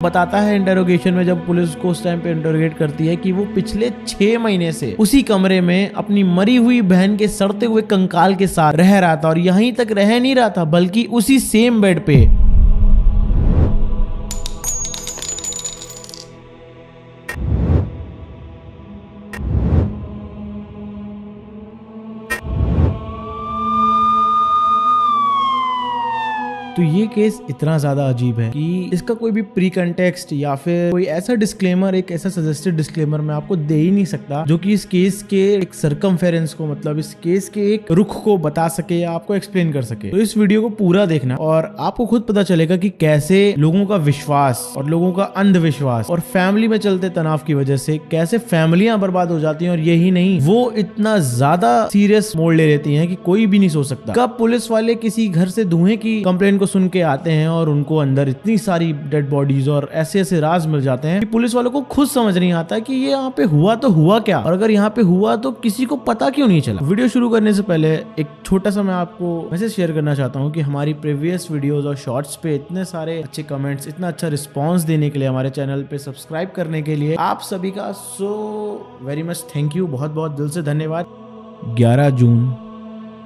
बताता है इंटरोगेशन में, जब पुलिस को उस टाइम पे इंटरोगेट करती है, कि वो पिछले 6 महीने से उसी कमरे में अपनी मरी हुई बहन के सड़ते हुए कंकाल के साथ रह रहा था। और यहीं तक रह नहीं रहा था, बल्कि उसी सेम बेड पे तो ये केस इतना ज्यादा अजीब है कि इसका कोई भी प्री कंटेक्स्ट या फिर कोई ऐसा डिस्क्लेमर, एक ऐसा सजेस्टेड डिस्क्लेमर मैं आपको दे ही नहीं सकता जो कि इस केस के एक सरकमफेरेंस को, मतलब इस केस के एक रुख को बता सके या आपको एक्सप्लेन कर सके। तो इस वीडियो को पूरा देखना और आपको खुद पता चलेगा कि कैसे लोगों का विश्वास और लोगों का अंधविश्वास और फैमिली में चलते तनाव की वजह से कैसे फैमिलियां बर्बाद हो जाती हैं। और यही नहीं, वो इतना ज्यादा सीरियस मोड़ ले लेती हैं कि कोई भी नहीं सोच सकता। कब पुलिस वाले किसी घर से धुएं की कंप्लेंट सुन के आते हैं और उनको अंदर इतनी सारी डेड बॉडीज और ऐसे ऐसे राज मिल जाते हैं कि पुलिस वालों को खुद समझ नहीं आता कि ये यहाँ पे हुआ तो हुआ क्या, और अगर यहाँ पे हुआ तो किसी को पता क्यों नहीं चला। वीडियो शुरू करने से पहले एक छोटा सा मैं आपको मैसेज शेयर करना चाहता हूँ कि हमारी प्रीवियस वीडियोस और शॉर्ट्स पे इतने सारे अच्छे कमेंट्स, इतना अच्छा रिस्पॉन्स देने के लिए, हमारे चैनल पे सब्सक्राइब करने के लिए आप सभी का so very much thank you, बहुत बहुत दिल से धन्यवाद। 11 जून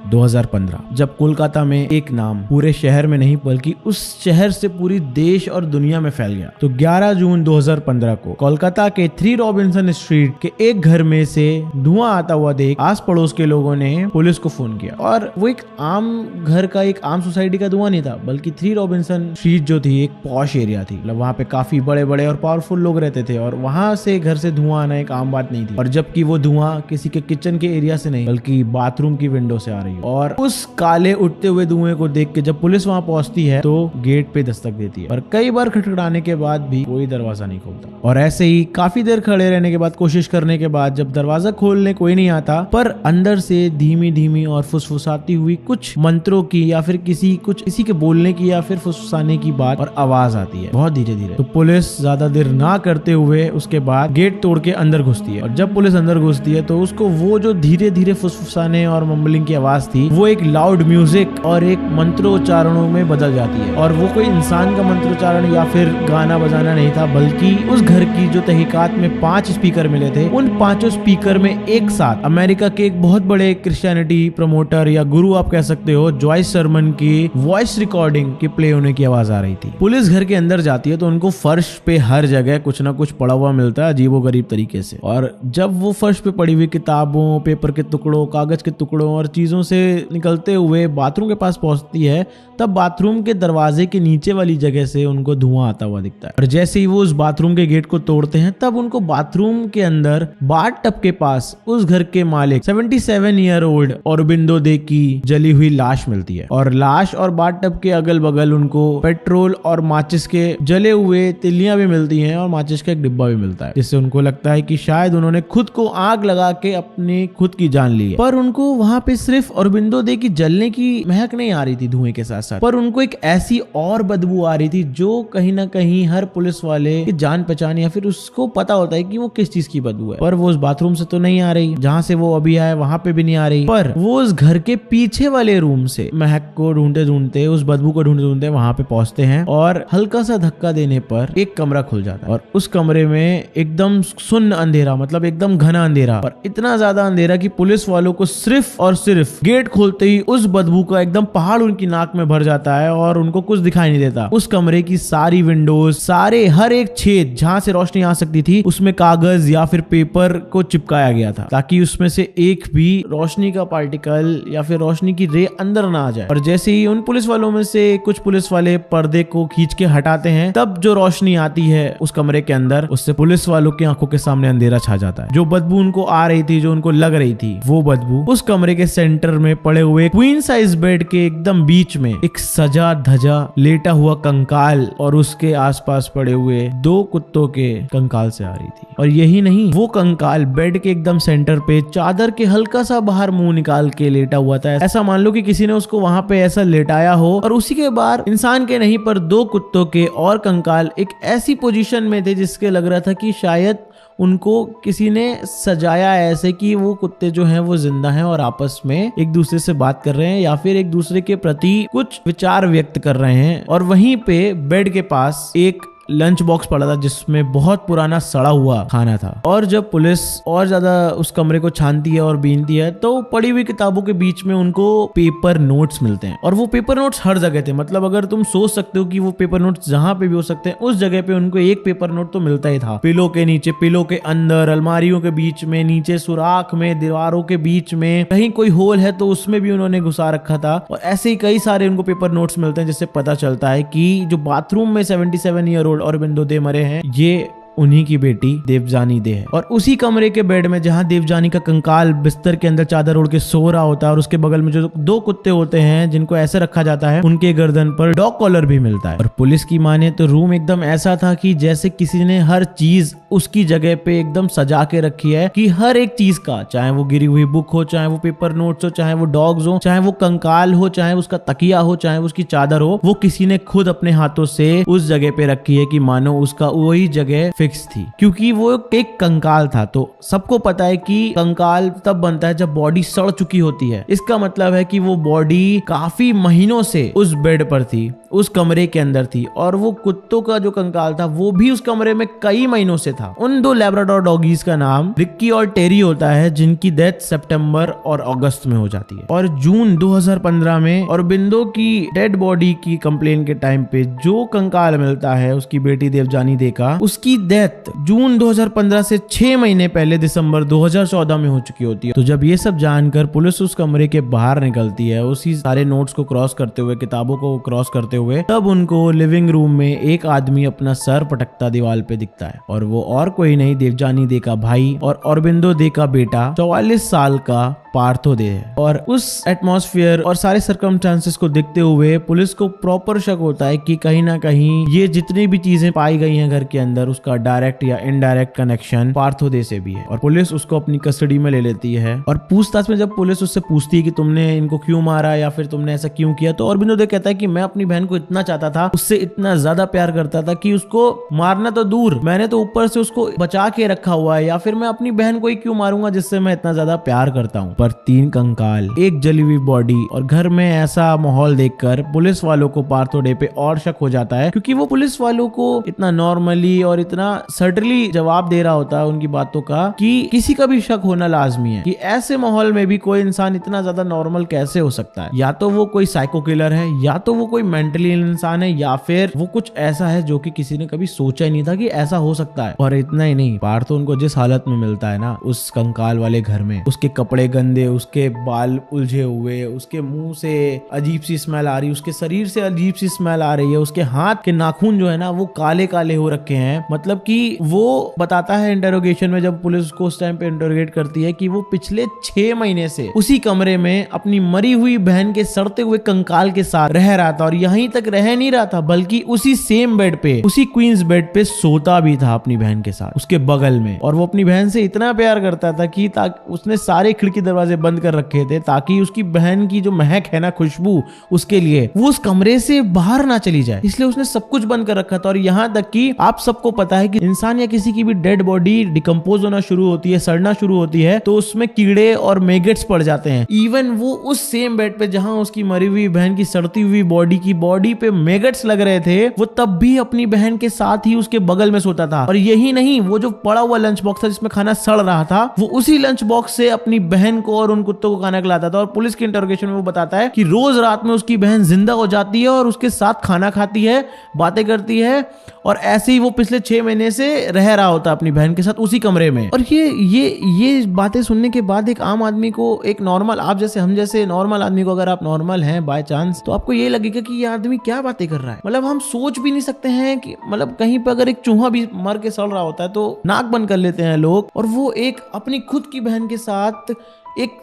2015 जब कोलकाता में एक नाम पूरे शहर में नहीं बल्कि उस शहर से पूरी देश और दुनिया में फैल गया। तो 11 जून 2015 को कोलकाता के 3 रॉबिन्सन स्ट्रीट के एक घर में से धुआं आता हुआ देख आस पड़ोस के लोगों ने पुलिस को फोन किया। और वो एक आम घर का, एक आम सोसाइटी का धुआं नहीं था, बल्कि 3 रॉबिन्सन स्ट्रीट जो थी एक पॉश एरिया थी। मतलब वहाँ पे काफी बड़े बड़े और पावरफुल लोग रहते थे और वहां से घर से धुआं आना एक आम बात नहीं थी। और जबकि वो धुआं किसी के किचन के एरिया से नहीं बल्कि बाथरूम की विंडो से आ रही। और उस काले उठते हुए धुएं को देख के जब पुलिस वहां पहुंचती है तो गेट पे दस्तक देती है। और कई बार खटखटाने के बाद भी कोई दरवाजा नहीं खोलता। और ऐसे ही काफी देर खड़े रहने के बाद, कोशिश करने के बाद, जब दरवाजा खोलने कोई नहीं आता, पर अंदर से धीमी धीमी और फुसफुसाती हुई कुछ मंत्रों की या फिर किसी के बोलने की या फिर फुसफुसाने की बात और आवाज आती है बहुत धीरे धीरे। तो पुलिस ज्यादा देर ना करते हुए उसके बाद गेट तोड़ के अंदर घुसती है। और जब पुलिस अंदर घुसती है तो उसको वो जो धीरे धीरे फुसफुसाने और मम्बलिंग की आवाज थी वो एक लाउड म्यूजिक और एक मंत्रोच्चारणों में बदल जाती है। और वो कोई इंसान का मंत्रोच्चारण या फिर गाना बजाना नहीं था, बल्कि उस घर की जो तहकीकात में 5 स्पीकर मिले थे, उन 5 स्पीकर में एक साथ अमेरिका के एक बहुत बड़े क्रिश्चियनिटी प्रमोटर या गुरु आप कह सकते हो, जॉयस सरमन की वॉइस रिकॉर्डिंग के प्ले होने की आवाज आ रही थी। पुलिस घर के अंदर जाती है तो उनको फर्श पे हर जगह कुछ ना कुछ पड़ा हुआ मिलता है अजीबोगरीब तरीके से। और जब वो फर्श पे पड़ी हुई किताबों, पेपर के टुकड़ों, कागज के टुकड़ों और चीजों से निकलते हुए बाथरूम के पास पहुंचती है, तब बाथरूम के दरवाजे के नीचे वाली जगह से उनको धुआं आता हुआ दिखता है। और जैसे ही वो उस बाथरूम के गेट को तोड़ते हैं तब उनको बाथरूम के अंदर बाथ टब के पास उस घर के मालिक 77 ईयर ओल्ड औरबिंदो दे की जली हुई लाश मिलती है। और लाश और बाथ टब के अगल बगल उनको पेट्रोल और माचिस के जले हुए तिल्लियां भी मिलती हैं और माचिस का एक डिब्बा भी मिलता है, जिससे उनको लगता है कि शायद उन्होंने खुद को आग लगा के अपनी खुद की जान ली है। पर उनको वहां पे सिर्फ औरबिंदो दे की जलने की महक नहीं आ रही थी धुएं के साथ साथ, पर उनको एक ऐसी और बदबू आ रही थी जो कहीं ना कहीं हर पुलिस वाले की जान पहचान या फिर उसको पता होता है कि वो किस चीज की बदबू है। पर वो उस बाथरूम से तो नहीं आ रही, जहां से वो अभी आए वहां पे भी नहीं आ रही, पर वो उस घर के पीछे वाले रूम से महक को ढूंढते ढूंढते, उस बदबू को ढूंढते ढूंढते वहां पे पहुंचते हैं। और हल्का सा धक्का देने पर एक कमरा खुल जाता है और उस कमरे में एकदम सुन्न अंधेरा, मतलब एकदम घना अंधेरा, और इतना ज्यादा अंधेरा कि पुलिस वालों को सिर्फ और सिर्फ गेट खोलते ही उस बदबू का एकदम पहाड़ उनकी नाक में भर जाता है और उनको कुछ दिखाई नहीं देता। उस कमरे की सारी विंडोज, सारे हर एक छेद जहां से रोशनी आ सकती थी, उसमें कागज या फिर पेपर को चिपकाया गया था ताकि उसमें से एक भी रोशनी का पार्टिकल या फिर रोशनी की रे अंदर ना आ जाए। और जैसे ही उन पुलिस वालों में से कुछ पुलिस वाले पर्दे को खींच के हटाते हैं, तब जो रोशनी आती है उस कमरे के अंदर, उससे पुलिस वालों की आंखों के सामने अंधेरा छा जाता है। जो बदबू उनको आ रही थी, जो उनको लग रही थी, वो बदबू उस कमरे के सेंटर में पड़े हुए क्वीन साइज बेड के एकदम बीच में एक सजा धजा लेटा हुआ कंकाल और उसके आसपास पड़े हुए 2 कुत्तों के कंकाल से आ रही थी। और यही नहीं, वो कंकाल बेड के एकदम सेंटर पे चादर के हल्का सा बाहर मुंह निकाल के लेटा हुआ था। ऐसा मान लो कि किसी ने उसको वहां पे ऐसा लेटाया हो और उसी के बाहर इंसान के नहीं पर 2 कुत्तों के और कंकाल एक ऐसी पोजीशन में थे जिसके लग रहा था कि शायद उनको किसी ने सजाया ऐसे कि वो कुत्ते जो हैं वो जिंदा हैं और आपस में एक दूसरे से बात कर रहे हैं या फिर एक दूसरे के प्रति कुछ विचार व्यक्त कर रहे हैं। और वहीं पे बेड के पास एक लंच बॉक्स पड़ा था जिसमें बहुत पुराना सड़ा हुआ खाना था। और जब पुलिस और ज्यादा उस कमरे को छानती है और बीनती है तो पड़ी हुई किताबों के बीच में उनको पेपर नोट्स मिलते हैं। और वो पेपर नोट्स हर जगह थे, मतलब अगर तुम सोच सकते हो कि वो पेपर नोट्स जहां पे भी हो सकते हैं उस जगह पे उनको एक पेपर नोट तो मिलता ही था। पिलो के नीचे, पिलो के अंदर, अलमारियों के बीच में, नीचे सुराख में, दीवारों के बीच में, कहीं कोई होल है तो उसमें भी उन्होंने घुसा रखा था। और ऐसे ही कई सारे उनको पेपर नोट्स मिलते हैं जिससे पता चलता है कि जो बाथरूम में 77 ईयर ओल्ड अरबिंदो दे मरे हैं ये उन्हीं की बेटी देवजानी दे है। और उसी कमरे के बेड में जहां देवजानी का कंकाल बिस्तर के अंदर चादर ओढ़ के सो रहा होता है और उसके बगल में जो 2 कुत्ते होते हैं जिनको ऐसे रखा जाता है उनके गर्दन पर डॉग कॉलर भी मिलता है। और पुलिस की माने तो रूम एकदम ऐसा था कि जैसे किसी ने हर चीज उसकी जगह पे एकदम सजा के रखी है, कि हर एक चीज का, चाहे वो गिरी हुई बुक हो, चाहे वो पेपर नोट्स हो, चाहे वो डॉग्स हो, चाहे वो कंकाल हो, चाहे उसका तकिया हो, चाहे उसकी चादर हो, वो किसी ने खुद अपने हाथों से उस जगह पे रखी है कि मानो उसका वही जगह फिक्स थी। क्योंकि वो एक कंकाल था। तो सबको पता है कि कंकाल तब बनता है जब बॉडी सड़ चुकी होती है। इसका मतलब है कि वो बॉडी काफी महीनों से उस बेड पर थी, उस कमरे के अंदर थी। और वो कुत्तों का जो कंकाल था वो भी उस कमरे में कई महीनों से था। उन 2 लैब्राडोर डॉगीज का नाम रिक्की और टेरी होता है, जिनकी डेथ सितंबर और अगस्त में हो जाती है। और जून 2015 में अरबिंदो की डेड बॉडी की कंप्लेन के टाइम पे जो कंकाल मिलता है उसकी बेटी देवजानी दे का, उसकी डेथ जून 2015 से 6 महीने पहले दिसंबर 2014 में हो चुकी होती है। तो जब ये सब जानकर पुलिस उस कमरे के बाहर निकलती है, उसी सारे नोट्स को क्रॉस करते हुए, किताबों को क्रॉस करते हुए, तब उनको लिविंग रूम में एक आदमी अपना सर पटकता दीवार पे दिखता है। और वो और कोई नहीं, देवजानी दे का भाई और अरबिंदो दे का बेटा 44 साल का पार्थो दे है। और उस एटमॉस्फेयर और सारे सर्कमस्टांसेस को देखते हुए पुलिस को प्रॉपर शक होता है कि कहीं ना कहीं ये जितनी भी चीजें पाई गई हैं घर के अंदर उसका डायरेक्ट या इनडायरेक्ट कनेक्शन पार्थो दे से भी है। और पुलिस उसको अपनी कस्टडी में ले लेती है। और पूछताछ में जब पुलिस उससे पूछती है कि तुमने इनको क्यों मारा या फिर तुमने ऐसा क्यों किया, तो अरबिंदो दे कहता है कि मैं अपनी बहन को इतना चाहता था, उससे इतना ज्यादा प्यार करता था कि उसको मारना तो दूर, मैंने तो ऊपर से उसको बचा के रखा हुआ है, या फिर मैं अपनी बहन को ही क्यों मारूंगा जिससे मैं इतना ज्यादा प्यार करता हूँ। पर 3 कंकाल, एक जली हुई बॉडी और घर में ऐसा माहौल देखकर पुलिस वालों को पार्थो डे पे और शक हो जाता है। क्योंकि वो पुलिस वालों को इतना नॉर्मली और इतना सर्टनली जवाब दे रहा होता है उनकी बातों का कि किसी का भी शक होना लाजमी है कि ऐसे माहौल में भी कोई इंसान इतना ज्यादा नॉर्मल कैसे हो सकता है। या तो वो कोई साइको किलर है, या तो वो कोई मेंटली इंसान है, या फिर वो कुछ ऐसा है जो कि किसी ने कभी सोचा ही नहीं था कि ऐसा हो सकता है। और इतना ही नहीं, पार्थो उनको जिस हालत में मिलता है ना उस कंकाल वाले घर में, उसके कपड़े गंदे, उसके बाल उलझे हुए, उसके मुंह से अजीब सी स्मेल आ रही, उसके शरीर से अजीब सी स्मेल आ रही है, उसके हाथ के नाखून जो है ना वो काले काले हो रखे हैं। मतलब कि वो बताता है इंटरोगेशन में, जब पुलिस को उस टाइम पे इंटरोगेट करती है, कि वो पिछले 6 महीने से उसी कमरे में अपनी मरी हुई बहन के सड़ते हुए कंकाल के साथ रह रहा था। और यहीं तक रह नहीं रहा था बल्कि उसी सेम बेड पे, उसी क्वींस बेड पे सोता भी था अपनी बहन के साथ, उसके बगल में। और वो अपनी बहन से इतना प्यार करता था कि उसने सारे खिड़की दरवाजे बंद कर रखे थे ताकि उसकी बहन की जो महक है ना, खुशबू, उसके लिए वो उस कमरे से बाहर ना चली जाए, इसलिए उसने सब कुछ बंद कर रखा था। और यहाँ तक कि आप सबको पता है कि इंसान या किसी की भी डेड बॉडी डिकम्पोज होना शुरू होती है, सड़ना शुरू होती है, तो उसमें कीड़े और मेगेट्स पड़ जाते हैं। इवन वो उस सेम बेड पे जहां उसकी मरी हुई बहन की सड़ती हुई बॉडी पे मेगेट्स लग रहे थे, वो तब भी अपनी बहन के साथ ही उसके बगल में सोता था। और यही नहीं, वो जो पड़ा हुआ लंच बॉक्स था जिसमें खाना सड़ रहा था, वो उसी लंच बॉक्स से अपनी बहन को और उन कुत्तों को खाना खिलाता था। और पुलिस के इंटरोगेशन में वो बताता है कि रोज रात में उसकी बहन जिंदा हो जाती है और उसके साथ खाना खाती है, बातें करती है, और ऐसे ही वो पिछले 6 महीने से रह रहा होता अपनी बहन के साथ उसी कमरे में। और ये बातें सुनने के बाद एक आम आदमी को, एक नॉर्मल, आप जैसे हम जैसे नॉर्मल आदमी को, अगर आप नॉर्मल हैं बाय चांस, तो आपको ये लगेगा कि ये आदमी क्या बातें कर रहा है। मतलब हम सोच भी नहीं सकते हैं कि मतलब कहीं पर अगर एक चूहा भी मर के सड़ रहा होता है तो नाक बंद कर लेते हैं लोग, और वो एक अपनी खुद की बहन के साथ एक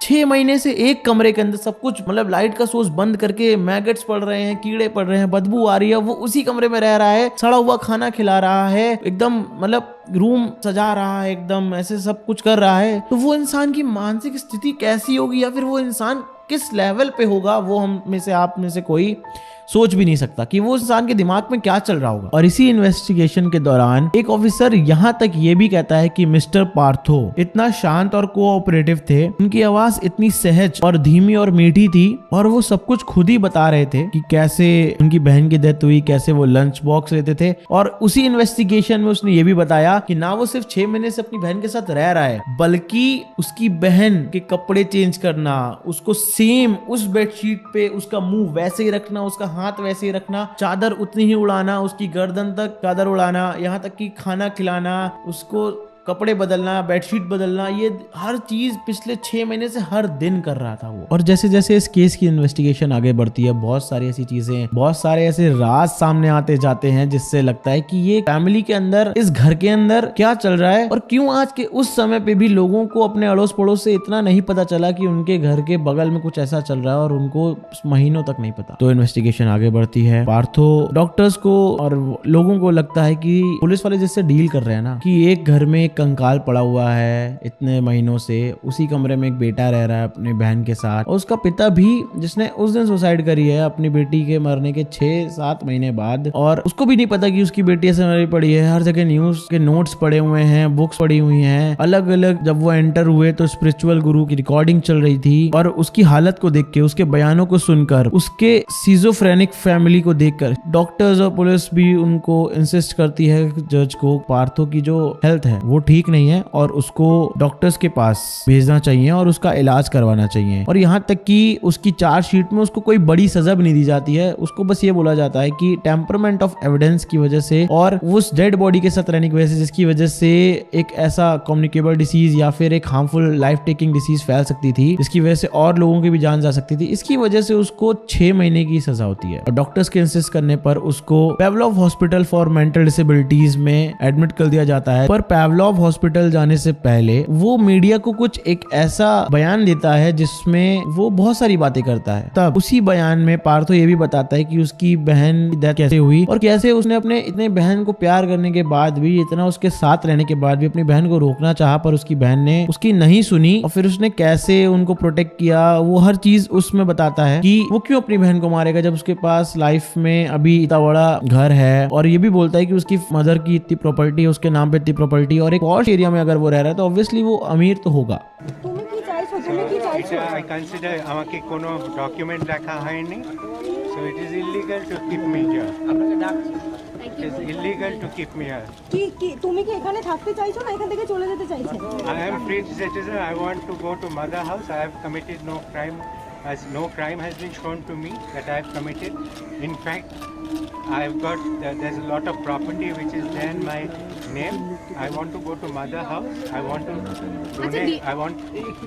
6 महीने से एक कमरे के अंदर सब कुछ, मतलब लाइट का सोर्स बंद करके, मैगेट्स पड़ रहे हैं, कीड़े पड़ रहे हैं, बदबू आ रही है, वो उसी कमरे में रह रहा है, सड़ा हुआ खाना खिला रहा है, एकदम मतलब रूम सजा रहा है, एकदम ऐसे सब कुछ कर रहा है। तो वो इंसान की मानसिक स्थिति कैसी होगी, या फिर वो इंसान किस लेवल पे होगा, वो हम में से, आप में से कोई सोच भी नहीं सकता कि वो इंसान के दिमाग में क्या चल रहा होगा। और इसी इन्वेस्टिगेशन के दौरान एक ऑफिसर यहाँ तक ये भी कहता है कि मिस्टर पार्थो इतना शांत और कोऑपरेटिव थे, उनकी आवाज इतनी सहज और धीमी और मीठी थी, और वो सब कुछ खुद ही बता रहे थे कि कैसे उनकी बहन की डेथ हुई, कैसे वो लंच बॉक्स लेते थे। और उसी इन्वेस्टिगेशन में उसने ये भी बताया कि ना वो सिर्फ 6 महीने से अपनी बहन के साथ रह रहा है, बल्कि उसकी बहन के कपड़े चेंज करना, उसको सेम उस बेडशीट पे उसका मुंह वैसे ही रखना, उसका हाथ वैसे ही रखना, चादर उतनी ही उड़ाना, उसकी गर्दन तक चादर उड़ाना, यहाँ तक कि खाना खिलाना, उसको कपड़े बदलना, बेडशीट बदलना, ये हर चीज पिछले 6 महीने से हर दिन कर रहा था वो। और जैसे जैसे इस केस की इन्वेस्टिगेशन आगे बढ़ती है, बहुत सारी ऐसी चीजें, बहुत सारे ऐसे राज सामने आते जाते हैं जिससे लगता है कि ये फैमिली के अंदर, इस घर के अंदर क्या चल रहा है, और क्यों आज के उस समय पे भी लोगों को अपने अड़ोस पड़ोस से इतना नहीं पता चला कि उनके घर के बगल में कुछ ऐसा चल रहा है, और उनको महीनों तक नहीं पता। तो इन्वेस्टिगेशन आगे बढ़ती है। पार्थो डॉक्टर्स को और लोगों को लगता है कि पुलिस वाले जिससे डील कर रहे हैं ना, कि एक घर में कंकाल पड़ा हुआ है इतने महीनों से, उसी कमरे में एक बेटा रह रहा है अपनी बहन के साथ, और उसका पिता भी जिसने उस दिन सुसाइड करी है अपनी बेटी के मरने के 6-7 महीने बाद, और उसको भी नहीं पता कि उसकी बेटी ऐसे मरी पड़ी है। हर जगह न्यूज के नोट्स पड़े हुए हैं, बुक्स पड़ी हुई हैं, अलग अलग। जब वो एंटर हुए तो स्पिरिचुअल गुरु की रिकॉर्डिंग चल रही थी, और उसकी हालत को देख के, उसके बयानों को सुनकर, उसके सिजोफ्रेनिक फैमिली को देखकर डॉक्टर्स और पुलिस भी उनको इंसिस्ट करती है जज को, पार्थो की जो हेल्थ है वो ठीक नहीं है और उसको डॉक्टर्स के पास भेजना चाहिए और उसका इलाज करवाना चाहिए। और यहाँ तक कि उसकी चार्जशीट में उसको कोई बड़ी सजा भी नहीं दी जाती है, उसको बस ये बोला जाता है कि टेम्परमेंट ऑफ एविडेंस की वजह से और उस डेड बॉडी के साथ रहने की वजह से, जिसकी वजह से एक ऐसा कम्युनिकेबल डिसीज या फिर एक हार्मफुल लाइफ टेकिंग डिसीज फैल सकती थी, जिसकी वजह से और लोगों की भी जान जा सकती थी, इसकी वजह से उसको 6 महीने की सजा होती है। और डॉक्टर्स के इंसिस्ट करने पर उसको पेवलोव हॉस्पिटल फॉर मेंटल डिसेबिलिटीज में एडमिट कर दिया जाता है। पर पेवलोव हॉस्पिटल जाने से पहले वो मीडिया को कुछ एक ऐसा बयान देता है जिसमें वो बहुत सारी बातें करता है। तब उसी बयान में पार्थो ये भी बताता है कि उसकी बहन की डेथ कैसे हुई और कैसे उसने अपने इतने बहन को प्यार करने के बाद भी, इतना उसके साथ रहने के बाद भी अपनी बहन को रोकना चाहा, पर उसकी बहन ने उसकी नहीं सुनी, और फिर उसने कैसे उनको प्रोटेक्ट किया। वो हर चीज उसमें बताता है कि वो क्यों अपनी बहन को मारेगा जब उसके पास लाइफ में अभी इतना बड़ा घर है। और ये भी बोलता है कि उसकी मदर की इतनी प्रॉपर्टी है, उसके नाम पे इतनी प्रॉपर्टी, और एक पॉश एरिया में अगर वो रह रहा है तो ऑब्वियसली वो अमीर तो होगा। I consider আমাকে কোনো ডকুমেন্ট রাখা হয়নি, so it is illegal to keep me here. It is illegal to keep me here. কি তুমি কি এখানে থাকতে চাইছো না এখান থেকে চলে যেতে চাইছো? I am free citizen. I want to go to mother house. I have committed no crime, as no crime has been shown to me that I have committed. In fact, I have got there's a lot of property which is there in my name. I want to go to mother house. I want to donate. I want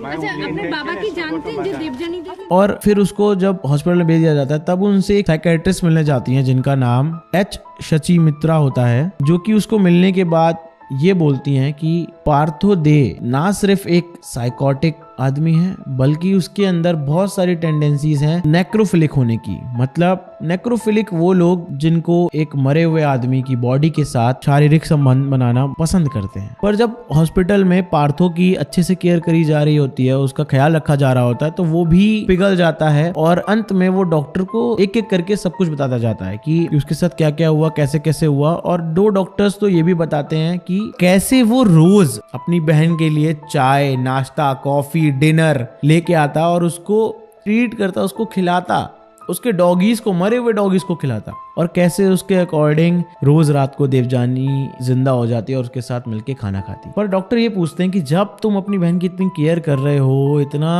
my only intention is to go to mother house. और फिर उसको जब hospital में भेज दिया जाता है तब उनसे एक साइकेट्रिस्ट मिलने जाती हैं जिनका नाम एच शची मित्रा होता है, जो कि उसको मिलने के बाद ये बोलती हैं कि पार्थो दे ना सिर्फ एक साइकोटिक आदमी है, बल्कि उसके अंदर बहुत सारी टेंडेंसीज हैं नेक्रोफिलिक होने की। मतलब नेक्रोफिलिक वो लोग जिनको एक मरे हुए आदमी की बॉडी के साथ शारीरिक संबंध बनाना पसंद करते हैं। पर जब हॉस्पिटल में पार्थो की अच्छे से केयर करी जा रही होती है, उसका ख्याल रखा जा रहा होता है, तो वो भी पिघल जाता है और अंत में वो डॉक्टर को एक एक करके सब कुछ बताता जाता है कि उसके साथ क्या क्या हुआ, कैसे कैसे हुआ। और 2 डॉक्टर्स तो ये भी बताते हैं कि कैसे वो रोज अपनी बहन के लिए चाय, नाश्ता, कॉफी, डिनर लेके आता और उसको ट्रीट करता, उसको खिलाता, उसके डॉगीज को, मरे हुए डॉगीज को खिलाता, और कैसे उसके अकॉर्डिंग रोज रात को देवजानी जिंदा हो जाती है और उसके साथ मिलके खाना खाती। पर डॉक्टर ये पूछते हैं कि जब तुम अपनी बहन की इतनी केयर कर रहे हो, इतना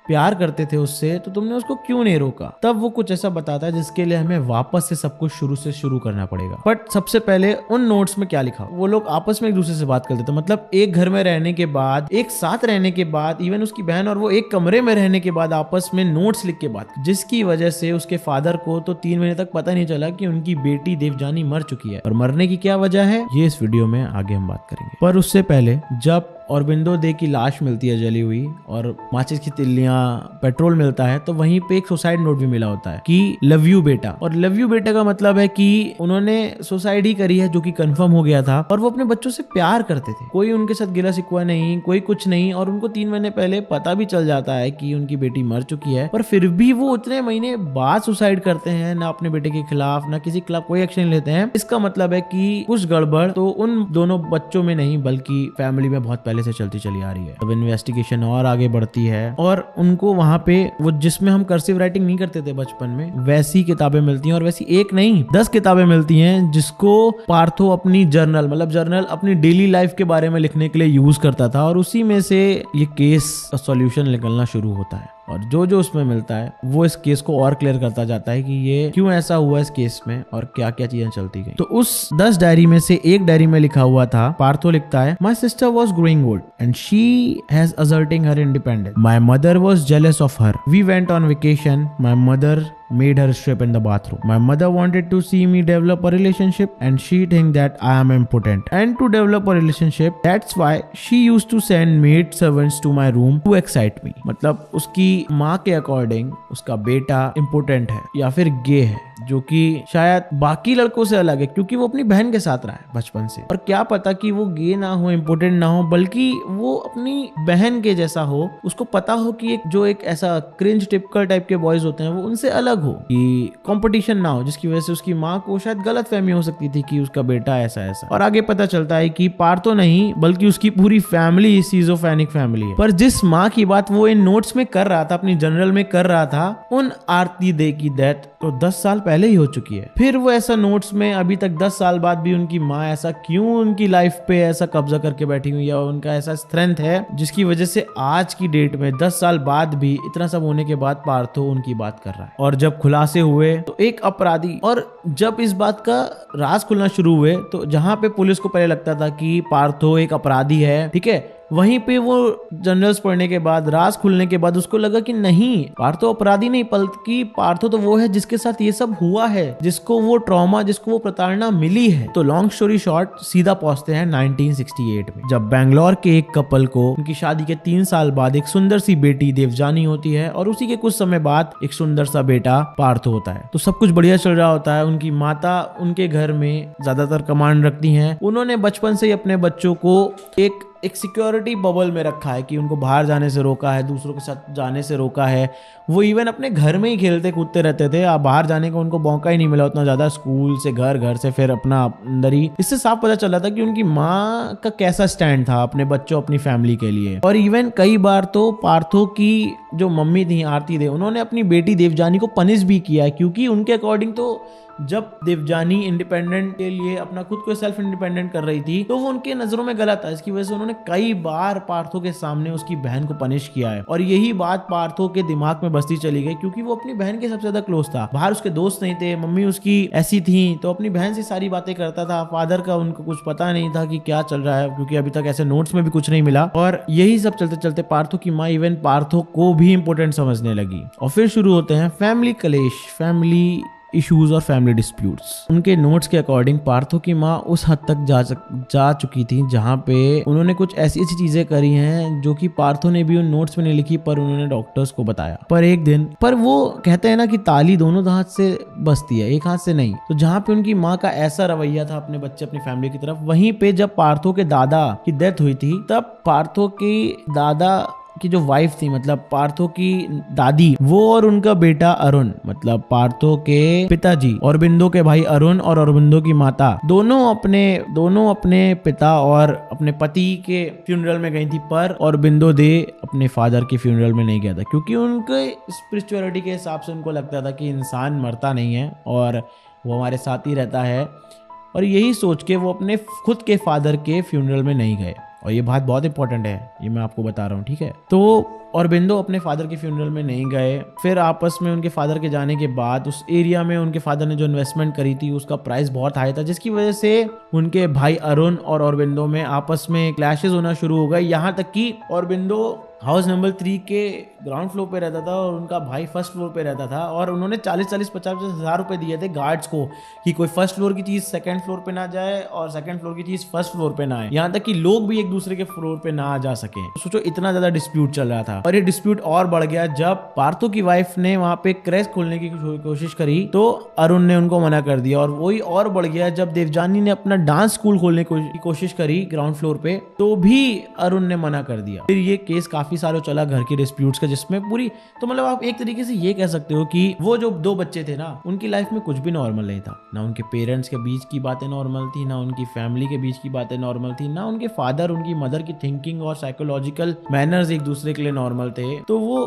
प्यार करते थे उससे, तो तुमने उसको क्यों नहीं रोका? तब वो कुछ ऐसा बताता है जिसके लिए हमें वापस से सब कुछ शुरू करना पड़ेगा। बट सबसे पहले उन नोट्स में क्या लिखा, वो लोग आपस में एक दूसरे से बात करते थे। मतलब एक घर में रहने के बाद, एक साथ रहने के बाद, इवन उसकी बहन और वो एक कमरे में रहने के बाद आपस में नोट्स लिख के बात, जिसकी वजह से उसके फादर को तो 3 महीने तक पता नहीं चला कि उनकी बेटी देवजानी मर चुकी है। और मरने की क्या वजह है, ये इस वीडियो में आगे हम बात करेंगे। पर उससे पहले जब औरबिंदो दे की लाश मिलती है जली हुई और माचिस की तिल्लियां, पेट्रोल मिलता है, तो वहीं पे एक सुसाइड नोट भी मिला होता है कि लव यू बेटा। और लव यू बेटा का मतलब है कि उन्होंने सुसाइड ही करी है, जो कि कंफर्म हो गया था। और वो अपने बच्चों से प्यार करते थे, कोई उनके साथ गिला शिकवा नहीं, कोई कुछ नहीं। और उनको 3 महीने पहले पता भी चल जाता है कि उनकी बेटी मर चुकी है, पर फिर भी वो उतने महीने बाद सुसाइड करते हैं, ना अपने बेटे के खिलाफ ना किसी के खिलाफ कोई एक्शन लेते हैं। इसका मतलब है कि कुछ गड़बड़ तो उन दोनों बच्चों में नहीं बल्कि फैमिली में बहुत पहले से चलती चली आ रही है। अब इन्वेस्टिगेशन और आगे बढ़ती है और उनको वहां पे वो जिसमें हम कर्सिव राइटिंग नहीं करते थे बचपन में, वैसी किताबें मिलती हैं। और वैसी एक नहीं 10 किताबें मिलती हैं जिसको पार्थो अपनी जर्नल अपनी डेली लाइफ के बारे में लिखने के लिए यूज करता था। और उसी में से ये केस का सॉल्यूशन निकलना शुरू होता है और जो जो उसमें मिलता है वो इस केस को और क्लियर करता जाता है कि ये क्यों ऐसा हुआ इस केस में और क्या क्या चीजें चलती गई। तो उस 10 डायरी में से एक डायरी में लिखा हुआ था, पार्थो लिखता है, my sister was growing old and she has asserting her independence. My mother was jealous of her. We went on vacation. My mother made her strip in the bathroom. My mother wanted to see me develop a relationship and she think that I am impotent. And to develop a relationship, that's why she used to send maid servants to my room to excite me. मतलब उसकी माँ के according उसका बेटा important है या फिर गे है, जो कि शायद बाकी लड़कों से अलग है क्योंकि वो अपनी बहन के साथ रहा है बचपन से। और क्या पता कि वो गे ना हो, इम्पोर्टेंट ना हो, बल्कि वो अपनी बहन के जैसा हो। उसको पता हो कि एक ऐसा क्रिंज टिपिकल टाइप के बॉयज होते हैं वो उनसे अलग हो, कि कंपटीशन ना हो, जिसकी वजह से उसकी माँ को शायद गलत फहमी हो सकती थी कि उसका बेटा ऐसा ऐसा। और आगे पता चलता है कि पार्थो नहीं बल्कि उसकी पूरी फैमिली सीजोफ्रेनिक फैमिली है। पर जिस माँ की बात वो इन नोट्स में कर रहा था, अपनी जर्नल में कर रहा था, उन आरती दे की डेथ तो 10 साल पहले ही हो चुकी है। फिर वो ऐसा नोट्स में अभी तक 10 साल बाद भी उनकी माँ ऐसा क्यों उनकी लाइफ पे ऐसा कब्जा करके बैठी हुई है, उनका ऐसा स्ट्रेंथ है जिसकी वजह से आज की डेट में 10 साल बाद भी इतना सब होने के बाद पार्थो उनकी बात कर रहा है। और जब खुलासे हुए तो एक अपराधी, और जब इस बात का राज खुलना शुरू हुए तो जहां पे पुलिस को पहले लगता था कि पार्थो एक अपराधी है, ठीक है, वहीं पे वो जर्नल्स पढ़ने के बाद, राज खुलने के बाद उसको लगा कि नहीं, पार्थो अपराधी नहीं बल्कि पार्थो तो वो है जिसके साथ ये सब हुआ है, जिसको वो ट्रॉमा, जिसको वो प्रताड़ना मिली है। तो लॉन्ग स्टोरी शॉर्ट सीधा पहुंचते हैं 1968 में, जब बैंगलोर के एक कपल को उनकी शादी के 3 साल बाद एक सुंदर सी बेटी देवजानी होती है और उसी के कुछ समय बाद एक सुंदर सा बेटा पार्थो होता है। तो सब कुछ बढ़िया चल रहा होता है। उनकी माता उनके घर में ज्यादातर कमांड रखती हैं। उन्होंने बचपन से ही अपने बच्चों को एक सिक्योरिटी बबल में रखा है कि उनको बाहर जाने से रोका है, दूसरों के साथ जाने से रोका है। वो इवन अपने घर में ही खेलते कूदते रहते थे, अब बाहर जाने का उनको मौका ही नहीं मिला उतना ज्यादा, स्कूल से घर, घर से फिर अपना अंदर ही। इससे साफ पता चल रहा था कि उनकी माँ का कैसा स्टैंड था अपने बच्चों, अपनी फैमिली के लिए। और इवन कई बार तो पार्थो की जो मम्मी थी आरती दे, उन्होंने अपनी बेटी देवजानी को पनिश भी किया, क्योंकि उनके अकॉर्डिंग तो जब देवजानी इंडिपेंडेंट के लिए अपना खुद को सेल्फ इंडिपेंडेंट कर रही थी तो वो उनके नजरों में गलत था। इसकी वजह से उन्होंने कई बार पार्थो के सामने उसकी बहन को पनिश किया है। और यही बात पार्थो के दिमाग में बसती चली गई, क्योंकि वो अपनी बहन के सबसे ज्यादा क्लोज था। बाहर उसके दोस्त नहीं थे, मम्मी उसकी ऐसी थी, तो अपनी बहन से सारी बातें करता था। फादर का उनको कुछ पता नहीं था कि क्या चल रहा है, क्योंकि अभी तक ऐसे नोट्स में भी कुछ नहीं मिला। और यही सब चलते चलते पार्थो की माँ इवन पार्थो को भी इंपोर्टेंट समझने लगी। और फिर शुरू होते हैं फैमिली कलेश, फैमिली इश्यूज और फैमिली डिस्प्यूट्स। उनके नोट्स के अकॉर्डिंग पार्थो की माँ उस हद तक जा चुकी थी जहाँ पे उन्होंने कुछ ऐसी ऐसी चीजें करी हैं जो कि पार्थो ने भी उन नोट्स में नहीं लिखी, पर उन्होंने डॉक्टर्स को बताया। पर एक दिन, पर वो कहते हैं ना कि ताली दोनों हाथ से बजती है, एक हाथ से नहीं। तो जहाँ पे उनकी माँ का ऐसा रवैया था अपने बच्चे, अपनी फैमिली की तरफ, वहीं पे जब पार्थो के दादा की डेथ हुई थी, तब पार्थो के दादा की जो वाइफ थी, मतलब पार्थो की दादी, वो और उनका बेटा अरुण, मतलब पार्थो के पिताजी औरबिंदो के भाई अरुण और औरबिंदो की माता, दोनों अपने पिता और अपने पति के फ्यूनरल में गई थी। पर औरबिंदो दे अपने फादर के फ्यूनरल में नहीं गया था, क्योंकि उनके स्पिरिचुअलिटी के हिसाब से उनको लगता था कि इंसान मरता नहीं है और वो हमारे साथ ही रहता है। और यही सोच के वो अपने खुद के फादर के फ्यूनरल में नहीं गए। और ये बात बहुत इंपॉर्टेंट है, ये मैं आपको बता रहा हूँ, ठीक है। तो औरबिंदो अपने फादर के फ्यूनरल में नहीं गए। फिर आपस में उनके फादर के जाने के बाद उस एरिया में उनके फादर ने जो इन्वेस्टमेंट करी थी उसका प्राइस बहुत हाई था, जिसकी वजह से उनके भाई अरुण और औरबिंदो में आपस में क्लैशेस होना शुरू हो गए। यहाँ तक कि औरबिंदो हाउस नंबर 3 के ग्राउंड फ्लोर पे रहता था और उनका भाई फर्स्ट फ्लोर पे रहता था, और उन्होंने 40-50 हज़ार रुपए दिए थे गार्ड्स को कि कोई फर्स्ट फ्लोर की चीज सेकंड फ्लोर पे ना जाए और सेकंड फ्लोर की चीज फर्स्ट फ्लोर पे ना आए, यहाँ तक कि लोग भी एक दूसरे के फ्लोर पे ना आ जा सके। तो सोचो इतना ज्यादा डिस्प्यूट चल रहा था, और ये डिस्प्यूट और बढ़ गया जब पार्थो की वाइफ ने वहां पे क्रैश खोलने की कोशिश करी तो अरुण ने उनको मना कर दिया, और वही और बढ़ गया जब देवजानी ने अपना डांस स्कूल खोलने की कोशिश करी ग्राउंड फ्लोर पे, तो भी अरुण ने मना कर दिया। फिर ये केस काफी सालों चला घर के डिस्प्यूट्स का, जिसमें पूरी, तो मतलब आप एक तरीके से ये कह सकते हो कि वो जो 2 बच्चे थे ना, उनकी लाइफ में कुछ भी नॉर्मल नहीं था। ना उनके पेरेंट्स के बीच की बातें नॉर्मल थी, ना उनकी फैमिली के बीच की बातें नॉर्मल थी, ना उनके फादर उनकी मदर की थिंकिंग और साइकोलॉजिकल मैनर्स एक दूसरे के लिए नॉर्मल थे। तो वो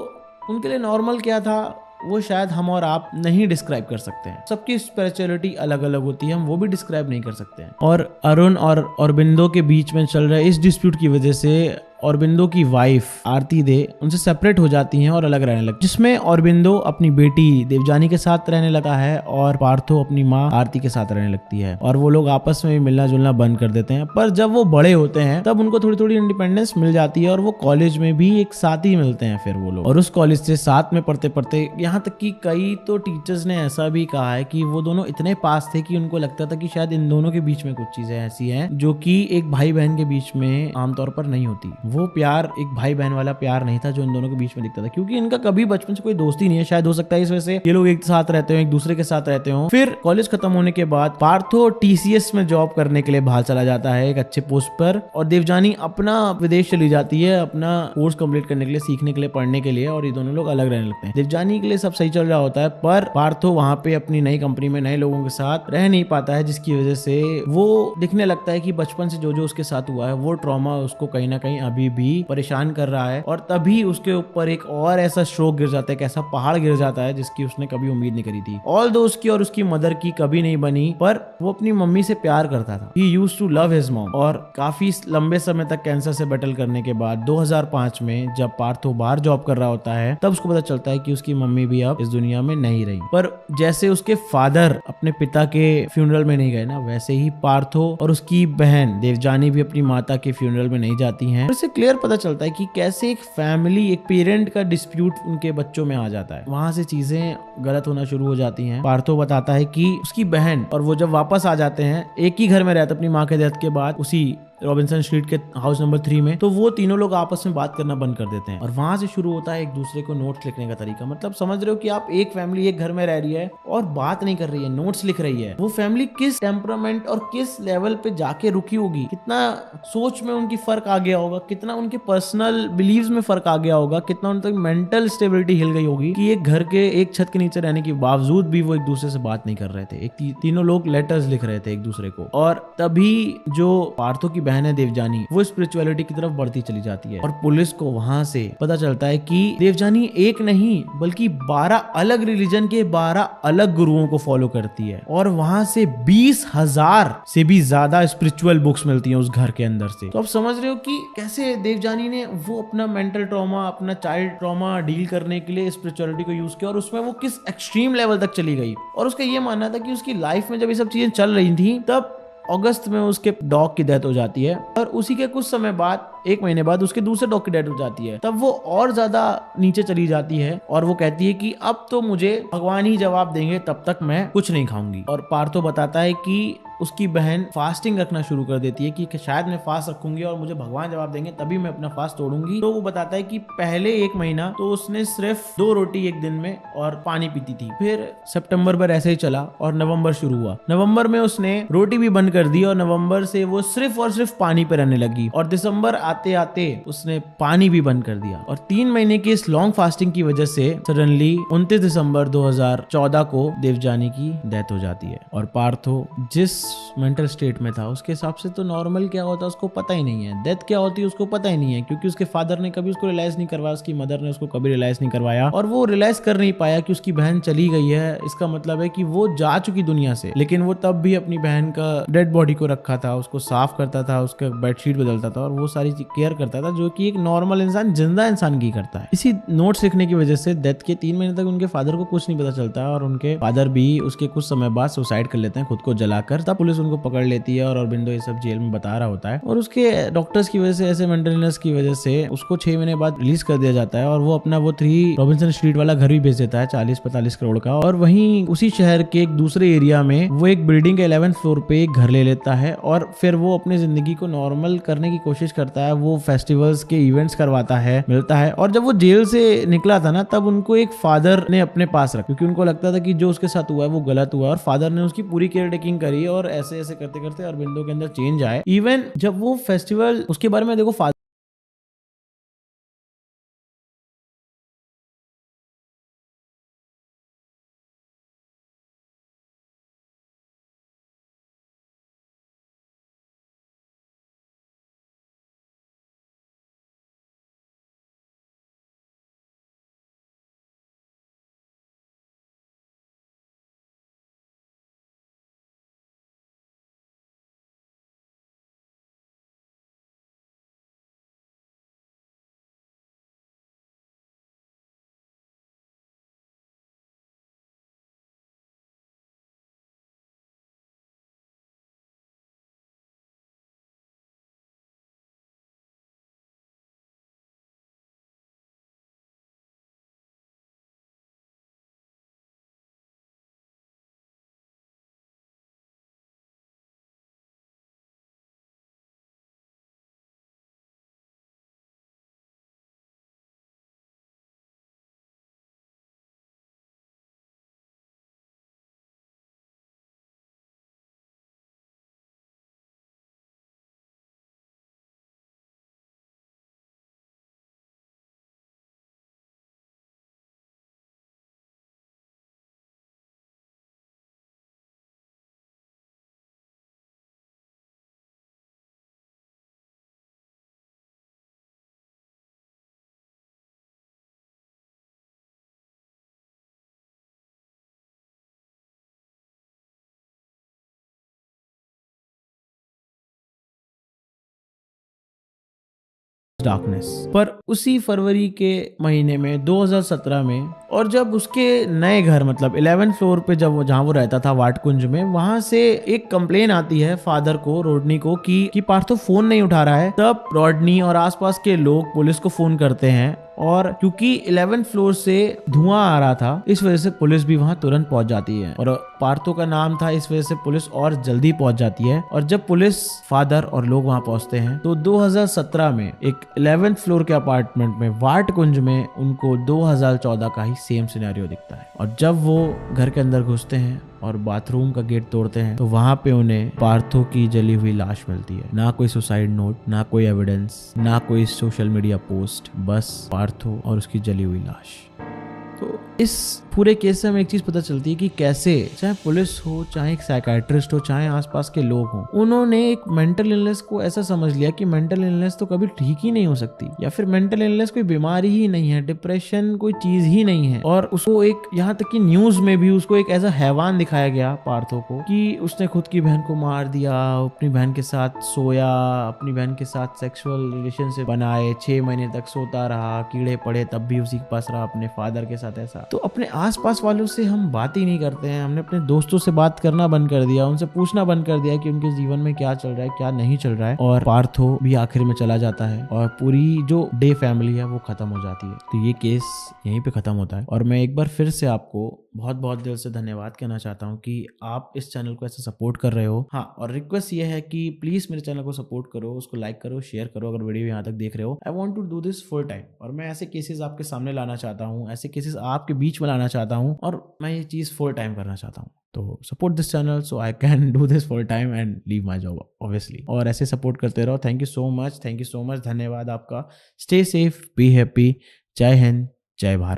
उनके लिए नॉर्मल क्या था वो शायद हम और आप नहीं डिस्क्राइब कर सकते हैं। सबकी स्पिरिचुअलिटी अलग अलग होती है, हम वो भी डिस्क्राइब नहीं कर सकते हैं। और अरुण और अरबिंदो के बीच में चल रहे इस डिस्प्यूट की वजह से औरबिंदो की वाइफ आरती दे उनसे सेपरेट हो जाती हैं और अलग रहने लगती, जिसमें औरबिंदो अपनी बेटी देवजानी के साथ रहने लगा है और पार्थो अपनी माँ आरती के साथ रहने लगती है, और वो लोग आपस में भी मिलना जुलना बंद कर देते हैं। पर जब वो बड़े होते हैं तब उनको थोड़ी थोड़ी इंडिपेंडेंस मिल जाती है और वो कॉलेज में भी एक साथ ही मिलते हैं फिर वो लोग, और उस कॉलेज से साथ में पढ़ते पढ़ते यहाँ तक कि कई तो टीचर्स ने ऐसा भी कहा है कि वो दोनों इतने पास थे कि उनको लगता था कि शायद इन दोनों के बीच में कुछ चीजें ऐसी हैं जो कि एक भाई बहन के बीच में आमतौर पर नहीं होती। वो प्यार एक भाई बहन वाला प्यार नहीं था जो इन दोनों के बीच में दिखता था, क्योंकि इनका कभी बचपन से कोई दोस्ती नहीं है। शायद हो सकता है इस वजह से ये लोग एक साथ रहते हो, एक दूसरे के साथ रहते हो। फिर कॉलेज खत्म होने के बाद पार्थो TCS में जॉब करने के लिए बाहर चला जाता है एक अच्छे पोस्ट पर, और देवजानी अपना विदेश चली जाती है अपना कोर्स कंप्लीट करने के लिए, सीखने के लिए, पढ़ने के लिए, और ये दोनों लोग अलग रहने लगते हैं। देवजानी के लिए सब सही चल रहा होता है, पर पार्थो वहां पे अपनी नई कंपनी में नए लोगों के साथ रह नहीं पाता है, जिसकी वजह से वो दिखने लगता है कि बचपन से जो जो उसके साथ हुआ है वो ट्रॉमा उसको कहीं ना कहीं अभी भी परेशान कर रहा है। और तभी उसके ऊपर एक और ऐसा स्ट्रोक गिर जाता है, एक ऐसा पहाड़ गिर जाता है जिसकी उसने कभी उम्मीद नहीं करी थी। ऑल्दो उसकी और उसकी मदर की कभी नहीं बनी, पर वो अपनी मम्मी से प्यार करता था। He used to love his mom। और काफी लंबे समय तक कैंसर से बैटल करने के बाद 2005 में जब पार्थो बाहर जॉब कर रहा होता है तब उसको पता चलता है कि उसकी मम्मी भी अब इस दुनिया में नहीं रही। पर जैसे उसके फादर अपने पिता के फ्यूनरल में नहीं गए ना, वैसे ही पार्थो और उसकी बहन देवजानी भी अपनी माता के फ्यूनरल में नहीं जाती हैं। इससे क्लियर पता चलता है कि कैसे एक फैमिली, एक पेरेंट का डिस्प्यूट उनके बच्चों में आ जाता है, वहां से चीजें गलत होना शुरू हो जाती हैं। पार्थो बताता है कि उसकी बहन और वो जब वापस आ जाते हैं, एक ही घर में रहते अपनी माँ के डेथ के बाद उसी रॉबिन्सन स्ट्रीट के हाउस नंबर 3 में, तो वो तीनों लोग आपस में बात करना बंद कर देते हैं, और वहां से शुरू होता है एक दूसरे को नोट्स लिखने का तरीका। मतलब समझ रहे हो कि आप एक फैमिली एक घर में रह रही है और बात नहीं कर रही है, नोट्स लिख रही है। वो फैमिली किस टेम्परामेंट और किस लेवल पे जाके रुकी होगी, कितना सोच में उनकी फर्क आ गया होगा, कितना उनके पर्सनल बिलीव्स में फर्क आ गया होगा, कितना उनकी मेंटल स्टेबिलिटी हिल गई होगी कि एक घर के एक छत के नीचे रहने के बावजूद भी वो एक दूसरे से बात नहीं कर रहे थे। एक तीनों लोग लेटर्स लिख रहे थे एक दूसरे को। और तभी जो पार्थो की बहन है देवजानी, वो स्पिरिचुअलिटी की तरफ बढ़ती चली जाती है, और पुलिस को वहां से पता चलता है कि देवजानी एक नहीं बल्कि 12 अलग रिलीजन के 12 अलग गुरुओं को फॉलो करती है, और वहां से 20,000 से भी ज्यादा स्पिरिचुअल बुक्स मिलती हैं उस घर के अंदर से। तो आप समझ रहे हो कि कैसे देवजानी ने वो अपना मेंटल ट्रॉमा, अपना चाइल्ड ट्रॉमा डील करने के लिए स्पिरिचुअलिटी को यूज किया, और उसमें वो किस एक्सट्रीम लेवल तक चली गई। और उसका ये मानना था कि उसकी लाइफ में जब ये सब चीजें चल रही थी तब अगस्त में उसके डॉग की डेथ हो जाती है, और उसी के कुछ समय बाद, 1 महीने बाद उसके दूसरे डॉग की डेथ हो जाती है। तब वो और ज्यादा नीचे चली जाती है और वो कहती है कि अब तो मुझे भगवान ही जवाब देंगे, तब तक मैं कुछ नहीं खाऊंगी। और पार्थो बताता है कि उसकी बहन फास्टिंग रखना शुरू कर देती है कि शायद मैं फास्ट रखूंगी और मुझे भगवान जवाब देंगे तभी मैं अपना फास्ट तोड़ूंगी। तो वो बताता है कि पहले 1 महीना तो उसने सिर्फ 2 रोटी एक दिन में और पानी पीती थी। फिर सितंबर भर ऐसे ही चला और नवंबर शुरू हुआ। नवंबर में उसने रोटी भी बंद कर दी और नवंबर से वो सिर्फ और सिर्फ पानी पे रहने लगी, और दिसंबर आते आते उसने पानी भी बंद कर दिया। और 3 महीने की इस लॉन्ग फास्टिंग की वजह से सडनली 29 दिसंबर 2014 को देवजानी की डेथ हो जाती है। और पार्थो जिस मेंटल स्टेट में था उसके हिसाब से तो नॉर्मल क्या होता है उसको पता ही नहीं है, डेथ क्या होती है उसको पता ही नहीं है, क्योंकि उसके फादर ने कभी उसको रियलाइज नहीं करवाया, उसकी मदर ने उसको कभी रियलाइज नहीं करवाया, और वो रियलाइज कर नहीं पाया कि उसकी बहन चली गई है। इसका मतलब है कि वो जा चुकी दुनिया से, लेकिन वो तब भी अपनी बहन का डेड बॉडी को रखा था, उसको साफ करता था, उसका बेडशीट बदलता था, और वो सारी केयर करता था जो कि एक नॉर्मल इंसान, जिंदा इंसान की करता है। इसी नोट्स लिखने की वजह से डेथ के 3 महीने तक उनके फादर को कुछ नहीं पता चलता और उनके फादर भी उसके कुछ समय बाद सुसाइड कर लेते हैं, खुद को जलाकर। तब पुलिस उनको पकड़ लेती है और अरबिंदो ये सब जेल में बता रहा होता है और उसके डॉक्टर्स की वजह से, ऐसे मेंटल इलनेस की वजह से उसको 6 महीने बाद रिलीज कर दिया जाता है और वो अपना वो 3 रॉबिन्सन स्ट्रीट वाला घर भी बेच देता है 40-45 करोड़ का। और वहीं उसी शहर के एक दूसरे एरिया में वो एक बिल्डिंग के 11th फ्लोर पे एक घर ले लेता है और फिर वो अपनी जिंदगी को नॉर्मल करने की कोशिश करता है। वो फेस्टिवल्स के इवेंट्स करवाता है, मिलता है। और जब वो जेल से निकला था ना, तब उनको एक फादर ने अपने पास रखा क्योंकि उनको लगता था कि जो उसके साथ हुआ है वो गलत हुआ है और फादर ने उसकी पूरी केयर टेकिंग करी और ऐसे ऐसे करते करते अरबिंदो के अंदर चेंज आए। इवन जब वो फेस्टिवल, उसके बारे में देखो, डार्कनेस पर उसी फरवरी के महीने में 2017 में, और जब उसके नए घर मतलब 11th फ्लोर पे जब वो जहाँ वो रहता था वाटकुंज में, वहां से एक कंप्लेन आती है फादर को, रोडनी को, कि पार्थो फोन नहीं उठा रहा है। तब रोडनी और आसपास के लोग पुलिस को फोन करते हैं और क्योंकि 11th फ्लोर से धुआं आ रहा था, इस वजह से पुलिस भी वहां तुरंत पहुंच जाती है और पार्थो का नाम था, इस वजह से पुलिस और जल्दी पहुंच जाती है। और जब पुलिस, फादर और लोग वहां पहुंचते हैं तो 2017 में एक 11th फ्लोर के अपार्टमेंट में वाटकुंज में उनको 2014 का ही सेम सिनेरियो दिखता है। और जब वो घर के अंदर घुसते हैं और बाथरूम का गेट तोड़ते हैं तो वहां पे उन्हें पार्थो की जली हुई लाश मिलती है। ना कोई सुसाइड नोट, ना कोई एविडेंस, ना कोई सोशल मीडिया पोस्ट, बस पार्थो और उसकी जली हुई लाश। तो इस पूरे केस से हमें एक चीज पता चलती है कि कैसे, चाहे पुलिस हो, चाहे एक साइकाइट्रिस्ट हो, चाहे आसपास के लोग हों, उन्होंने एक मेंटल इलनेस को ऐसा समझ लिया कि मेंटल इलनेस तो कभी ठीक ही नहीं हो सकती, या फिर मेंटल इलनेस कोई बीमारी ही नहीं है, डिप्रेशन कोई चीज ही नहीं है। और उसको एक, यहाँ तक कि न्यूज में भी उसको एक ऐसा हैवान दिखाया गया पार्थो को कि उसने खुद की बहन को मार दिया, अपनी बहन के साथ सोया, अपनी बहन के साथ सेक्सुअल रिलेशनशिप बनाए, 6 महीने तक सोता रहा, कीड़े पड़े तब भी उसी के पास रहा, अपने फादर के साथ ऐसा। तो अपने आसपास वालों से हम बात ही नहीं करते हैं, हमने अपने दोस्तों से बात करना बंद कर दिया, उनसे पूछना बंद कर दिया कि उनके जीवन में क्या चल रहा है, क्या नहीं चल रहा है। और पार्थो भी आखिर में चला जाता है और पूरी जो डे फैमिली है वो खत्म हो जाती है। तो ये केस यहीं पे खत्म होता है। और मैं एक बार फिर से आपको बहुत बहुत दिल से धन्यवाद कहना चाहता हूँ कि आप इस चैनल को ऐसे सपोर्ट कर रहे हो। हाँ, और रिक्वेस्ट ये है कि प्लीज मेरे चैनल को सपोर्ट करो, उसको लाइक करो, शेयर करो अगर वीडियो यहाँ तक देख रहे हो। I want to do this full time, और मैं ऐसे केसेस आपके सामने लाना चाहता हूँ, ऐसे केसेस आपके बीच में लाना चाहता हूँ, और मैं ये चीज फुल टाइम करना चाहता हूँ। तो support this channel so I can do this full time and leave my job obviously. और ऐसे सपोर्ट करते रहो। Thank you so much, thank you so much, धन्यवाद आपका। Stay safe, be happy. जय हिंद, जय भारत।